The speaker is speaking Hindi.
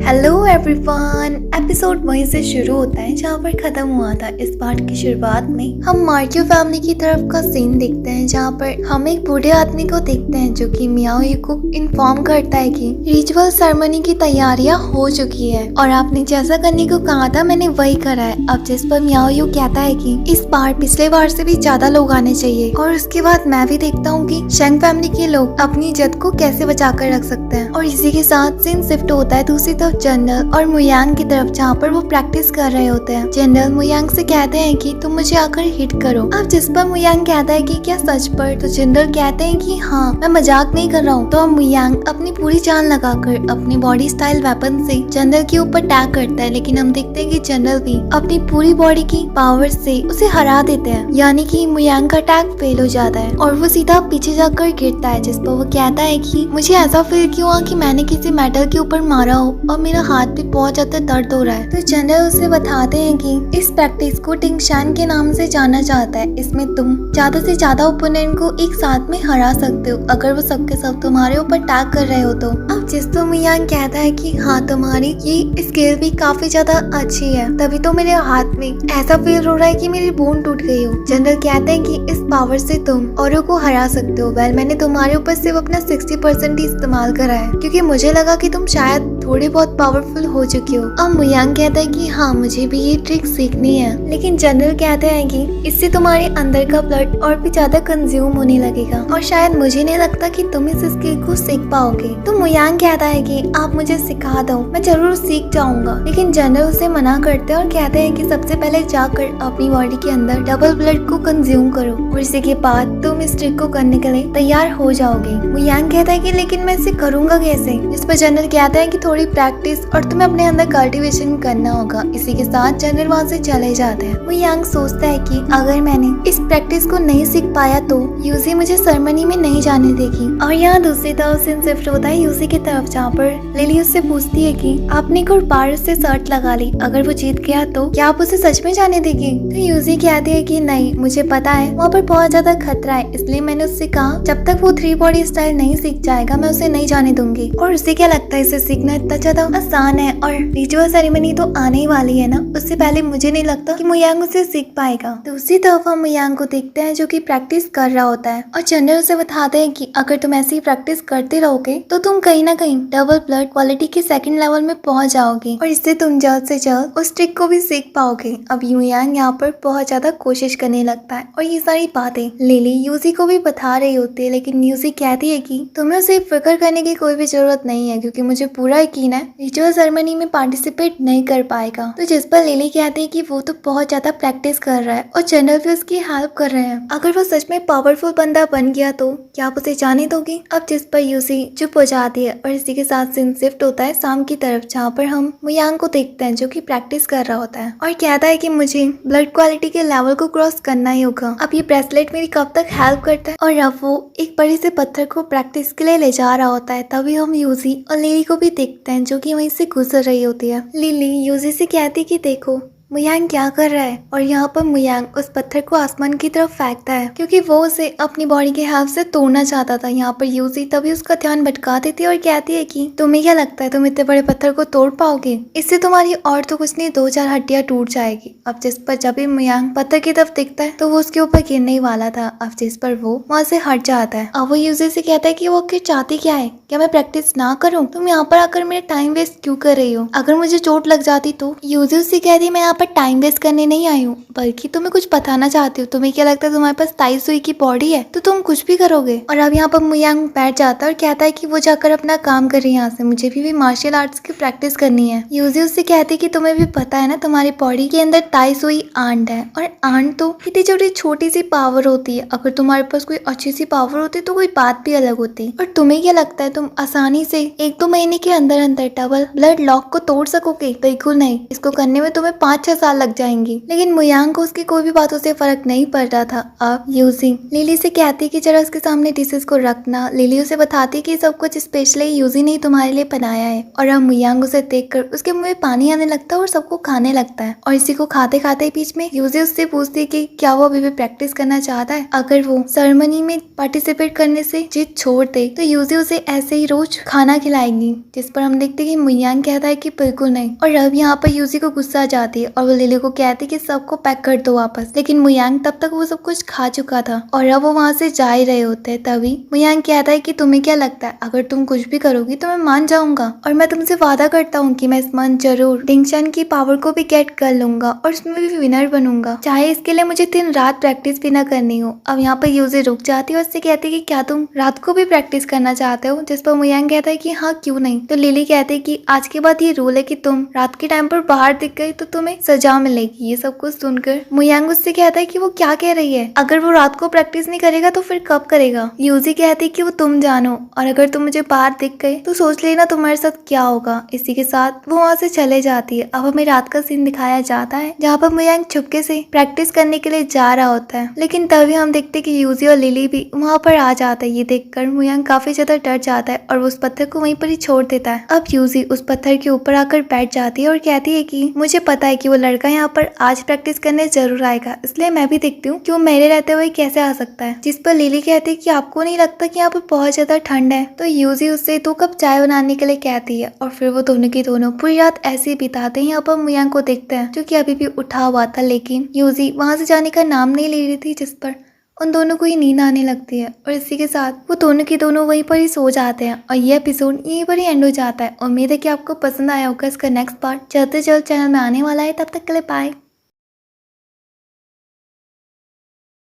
Hello everyone. एपिसोड वहीं से शुरू होता है जहाँ पर खत्म हुआ था। इस पार्ट की शुरुआत में हम मार्क्यू फैमिली की तरफ का सीन देखते हैं जहाँ पर हम एक बूढ़े आदमी को देखते हैं जो कि मियाओ यू को इन्फॉर्म करता है कि रिचुअल सेरेमनी की तैयारियां हो चुकी है और आपने जैसा करने को कहा था मैंने वही करा है। अब जिस पर मियाओ यू कहता है कि इस बार पिछले बार से भी ज्यादा लोग आने चाहिए और उसके बाद मैं भी देखता हूँ कि शेंग फैमिली के लोग अपनी इज्जत को कैसे बचा कर रख सकते हैं। और इसी के साथ सीन शिफ्ट होता है दूसरी तरफ जनरल और मुयांग की तरफ जहाँ पर वो प्रैक्टिस कर रहे होते हैं। जनरल मुयांग से कहते हैं कि तुम मुझे आकर हिट करो। अब जिस पर मुयांग कहता है कि क्या सच पर, तो जनरल कहते हैं कि हाँ मैं मजाक नहीं कर रहा हूँ। तो अब मुयांग अपनी पूरी जान लगाकर अपनी बॉडी स्टाइल वेपन से जनरल के ऊपर अटैक करता है, लेकिन हम देखते हैं कि जनरल भी अपनी पूरी बॉडी की पावर से उसे हरा देते हैं, यानी कि मुयांग का अटैक फेल हो जाता है और वो सीधा पीछे जाकर गिरता है। जिस पर वो कहता है कि मुझे ऐसा फील क्यों हुआ कि मैंने किसी मेटल के ऊपर मारा हो और मेरा हाथ भी बहुत ज्यादा दर्द हो रहा है। तो जनरल उसे बताते हैं कि इस प्रैक्टिस को टिंगशान के नाम से जाना जाता है। इसमें तुम ज्यादा से ज्यादा ओपोनेंट को एक साथ में हरा सकते हो अगर वो सबके सब तुम्हारे ऊपर अटैक कर रहे हो तो। अब जिस तो मुयांग कहता है कि हाँ तुम्हारी ये स्किल भी काफी ज्यादा अच्छी है, तभी तो मेरे हाथ में ऐसा फील हो रहा है कि मेरी बोन टूट गई हो। जनरल कहते हैं कि इस पावर से तुम औरों को हरा सकते हो। वेल मैंने तुम्हारे ऊपर सिर्फ अपना 60% ही इस्तेमाल करा है क्योंकि मुझे लगा कि तुम शायद थोड़ी बहुत पावरफुल हो चुकी हो। अब मुयांग कहता है कि हाँ मुझे भी ये ट्रिक सीखनी है, लेकिन जनरल कहते हैं कि इससे तुम्हारे अंदर का ब्लड और भी ज्यादा कंज्यूम होने लगेगा और शायद मुझे नहीं लगता कि तुम इस स्किल को सीख पाओगे। तो मुयांग कहता है कि आप मुझे सिखा दो, मैं जरूर सीख जाऊंगा। लेकिन जनरल उसे मना करते हैं और कहते हैं कि सबसे पहले जाकर अपनी बॉडी के अंदर डबल ब्लड को कंज्यूम करो और इसी के बाद तुम इस ट्रिक को करने के लिए तैयार हो जाओगे। मुयांग कहता है कि लेकिन मैं इसे करूंगा कैसे। इस पर जनरल कहता है कि थोड़ी प्रैक्टिस और तुम्हें अपने अंदर कल्टीवेशन करना होगा। इसी के साथ जनरल वहाँ से चले जाते हैं। मुयांग सोचता है कि अगर मैंने इस प्रैक्टिस को नहीं सीख पाया तो यूजी मुझे सेरेमनी में नहीं जाने देगी। और यहाँ दूसरी तरफ सीन शिफ्ट होता है यूजी की तरफ जहाँ पर लिली उससे पूछती है कि आपने गुरबार से शर्त लगा ली, अगर वो जीत गया तो क्या आप उसे सच में जाने देगी। तो यूजी कहती है कि नहीं मुझे पता है वहाँ पर बहुत ज्यादा खतरा है, इसलिए मैंने उससे कहा जब तक वो 3 बॉडी स्टाइल नहीं सीख जाएगा मैं उसे नहीं जाने दूंगी। और उसे क्या लगता है इसे सीखना इतना ज्यादा आसान है और रिचुअल सेरेमनी तो आने ही वाली है ना, उससे पहले मुझे नहीं लगता कि मुयांग उसे सीख पाएगा। दूसरी तरफ हम मुयांग को देखते हैं जो कि प्रैक्टिस कर रहा होता है और जनरल उसे बताते हैं कि अगर तुम ऐसी प्रैक्टिस करते रहोगे तो तुम कहीं ना कहीं डबल ब्लड क्वालिटी के सेकंड लेवल में पहुंच जाओगे और इससे तुम जल्द से जल्द उस ट्रिक को भी सीख पाओगे। अब मुयांग यहाँ पर बहुत ज्यादा कोशिश करने लगता है और ये सारी बातें लिली यूजी को भी बता रही होती है, लेकिन यूजी कहती है कि तुम्हें उसे फिक्र करने की कोई भी जरूरत नहीं है क्योंकि मुझे पूरा यकीन है रिचुअल सेरेमनी में पार्टिसिपेट नहीं कर पाएगा। तो जिस पर लिली कहती है कि वो तो बहुत ज्यादा प्रैक्टिस कर रहा है और जनरल भी उसकी हेल्प कर रहे हैं, अगर वो सच में पावरफुल बंदा बन गया तो क्या आप उसे जाने दोगे। अब जिस पर यूसी चुप हो जाती है और इसी के साथ सीन शिफ्ट होता है शाम की तरफ जहाँ पर हम मुयांग को देखते हैं जो कि प्रैक्टिस कर रहा होता है और कहता है कि मुझे ब्लड क्वालिटी के लेवल को क्रॉस करना ही होगा। अब ये ब्रेसलेट मेरी कब तक हेल्प करता है और अब वो एक बड़े से पत्थर को प्रैक्टिस के लिए ले जा रहा होता है। तभी हम यूजी और लिली को भी देखते हैं जो कि वहीं से गुजर रही होती है। लिली यूजी से कहती कि देखो मुयांग क्या कर रहा है और यहाँ पर मुयांग उस पत्थर को आसमान की तरफ फेंकता है क्योंकि वो उसे अपनी बॉडी के हेल्प से तोड़ना चाहता था। यहाँ पर यूजी तभी उसका ध्यान भटका देती है और कहती है कि तुम्हें क्या लगता है तुम इतने बड़े पत्थर को तोड़ पाओगे, इससे तुम्हारी और तो कुछ नहीं 2-4 हड्डियां टूट जाएगी। अब जिस पर जब भी मुयांग पत्थर की तरफ दिखता है तो वो उसके ऊपर गिरने ही वाला था। अब जिस पर वो वहाँ से हट जाता है। अब वो यूजी से कहता है कि वो आखिर चाहती क्या है, क्या मैं प्रैक्टिस ना करूँ, तुम यहाँ पर आकर मेरा टाइम वेस्ट क्यों कर रही हो, अगर मुझे चोट लग जाती तो। यूजी उससे कहती मैं पर टाइम वेस्ट करने नहीं आई हूँ बल्कि तुम्हें कुछ बताना चाहती हूँ। तुम्हें क्या लगता है तुम्हारे पास 23 सुई की बॉडी है तो तुम कुछ भी करोगे। और अब यहाँ पर मुयांग बैठ जाता है और कहता है कि वो जाकर अपना काम कर रही है, यहाँ से मुझे भी मार्शल आर्ट्स की प्रैक्टिस करनी है। यूजी उससे कहती है कि तुम्हें भी पता है ना तुम्हारी बॉडी के अंदर 23 सुई आंट है और आंट तो इतनी छोटी सी पावर होती है, अगर तुम्हारे पास कोई अच्छी सी पावर होती तो कोई बात भी अलग होती। और तुम्हें क्या लगता है तुम आसानी से 1-2 महीने के अंदर अंदर डबल ब्लड लॉक को तोड़ सकोगे। बिल्कुल नहीं, इसको करने में तुम्हें 5-6 साल लग जाएंगी। लेकिन मुयांग को उसकी कोई भी बातों से फर्क नहीं पड़ रहा था। अब यूजी लिली से कहती कि जरा उसके सामने डिशेस को रखना। लिली उसे बताती कि सब कुछ स्पेशली यूजी ने तुम्हारे लिए बनाया है। और अब मुयांग उसे देखकर उसके मुंह में पानी आने लगता है और सबको खाने लगता है। और इसी को खाते खाते बीच में यूजी उससे पूछती कि क्या वो अभी भी प्रैक्टिस करना चाहता है। अगर वो सेरेमनी में पार्टिसिपेट करने से जिद छोड़ दे तो यूजी उसे ऐसे ही रोज खाना खिलाएगी। जिस पर हम देखते कि मुयांग कहता है कि बिल्कुल नहीं। और अब यहाँ पर यूजी को गुस्सा आ जाती है और वो लिली को कहती है कि सबको पैक कर दो वापस। लेकिन मुयांग तब तक वो सब कुछ खा चुका था और अब वो वहाँ से जा ही रहे होते हैं। तभी मुयांग कहता है कि तुम्हें क्या लगता है अगर तुम कुछ भी करोगी तो मैं मान जाऊंगा और मैं तुमसे वादा करता हूँ कि मैं इस मंथ जरूर डिंगशन की पावर को भी गेट कर लूंगा और उसमें भी विनर बनूंगा, चाहे इसके लिए मुझे दिन रात प्रैक्टिस भी ना करनी हो। अब यहाँ पर यूजी रुक जाती है और उससे कहती है कि क्या तुम रात को भी प्रैक्टिस करना चाहते हो। जिस पर मुयांग कहता है कि हाँ क्यों नहीं। तो लिली कहती है कि आज के बाद ये रूल है कि तुम रात के टाइम पर बाहर दिख गई तो तुम्हें सजा मिलेगी। ये सब कुछ सुनकर मुयांग उससे कहता है कि वो क्या कह रही है, अगर वो रात को प्रैक्टिस नहीं करेगा तो फिर कब करेगा। यूजी कहती है कि वो तुम जानो और अगर तुम मुझे बाहर दिख गए तो सोच लेना तुम्हारे साथ क्या होगा। इसी के साथ वो वहाँ से चले जाती है। अब हमें रात का सीन दिखाया जाता है जहाँ पर मुयांग छुपके से प्रैक्टिस करने के लिए जा रहा होता है। लेकिन तभी हम देखते कि यूजी और लिली भी वहाँ पर आ जाता है। ये देखकर मुयांग काफी ज्यादा डर जाता है और उस पत्थर को वहीं पर ही छोड़ देता है। अब यूजी उस पत्थर के ऊपर आकर बैठ जाती है और कहती है कि मुझे पता है कि वो लड़का यहाँ पर आज प्रैक्टिस करने जरूर आएगा, इसलिए मैं भी देखती हूँ कि वो मेरे रहते हुए कैसे आ सकता है। जिस पर लिली कहती है कि आपको नहीं लगता कि यहाँ पर बहुत ज्यादा ठंड है। तो यूजी उससे 2 कप चाय बनाने के लिए कहती है और फिर वो दोनों की दोनों पूरी रात ऐसे ही बिताते हैं। यहाँ पर मुयांग को देखते हैं जो कि अभी भी उठा हुआ था, लेकिन यूजी वहां से जाने का नाम नहीं ले रही थी। जिस पर उन दोनों को ही नींद आने लगती है और इसी के साथ वो दोनों की दोनों वहीं पर ही सो जाते हैं और ये एपिसोड यहीं पर ही एंड हो जाता है। उम्मीद है कि आपको पसंद आया होगा। इसका नेक्स्ट पार्ट जल्द से जल्द चैनल में आने वाला है। तब तक के लिए बाय।